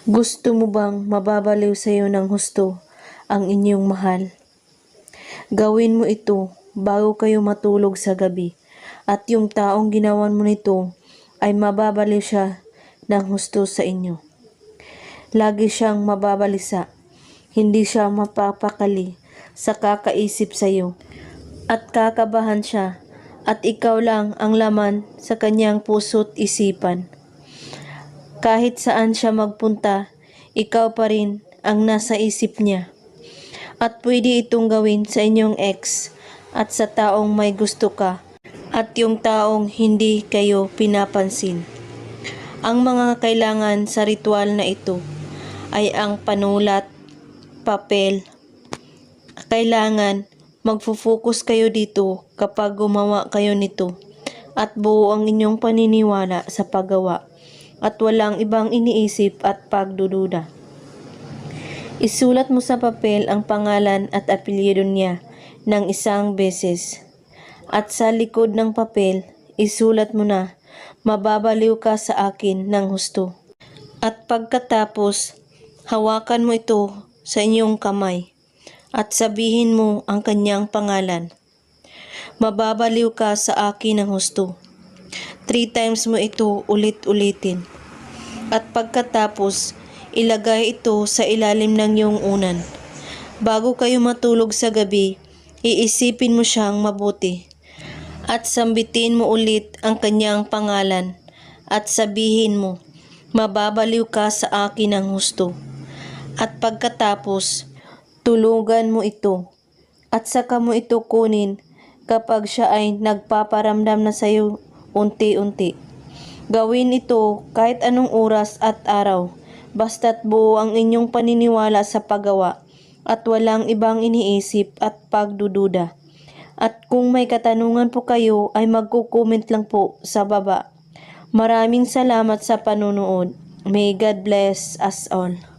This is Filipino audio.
Gusto mo bang mababaliw sa iyo ng husto ang inyong mahal? Gawin mo ito bago kayo matulog sa gabi, at yung taong ginawan mo nito ay mababaliw siya ng husto sa inyo. Lagi siyang mababalisa, hindi siya mapapakali sa kakaisip sa iyo, at kakabahan siya, at ikaw lang ang laman sa kanyang puso't isipan. Kahit saan siya magpunta, ikaw pa rin ang nasa isip niya. At pwede itong gawin sa inyong ex at sa taong may gusto ka at yung taong hindi kayo pinapansin. Ang mga kailangan sa ritual na ito ay ang panulat, papel. Kailangan magfo-focus kayo dito kapag gumawa kayo nito at buo ang inyong paniniwala sa paggawa at walang ibang iniisip at pagdududa. Isulat mo sa papel ang pangalan at apelyido niya ng isang beses. At sa likod ng papel, isulat mo na, mababaliw ka sa akin ng husto. At pagkatapos, hawakan mo ito sa inyong kamay at sabihin mo ang kanyang pangalan. Mababaliw ka sa akin ng husto. 3 times mo ito ulit-ulitin. At pagkatapos, ilagay ito sa ilalim ng iyong unan. Bago kayo matulog sa gabi, iisipin mo siyang mabuti. At sambitin mo ulit ang kanyang pangalan. At sabihin mo, mababaliw ka sa akin ng husto. At pagkatapos, tulugan mo ito. At saka mo ito kunin kapag siya ay nagpaparamdam na sa iyo unti-unti. Gawin ito kahit anong oras at araw, basta't buo ang inyong paniniwala sa paggawa at walang ibang iniisip at pagdududa. At kung may katanungan po kayo ay magko-comment lang po sa baba. Maraming salamat sa panunood. May God bless us all.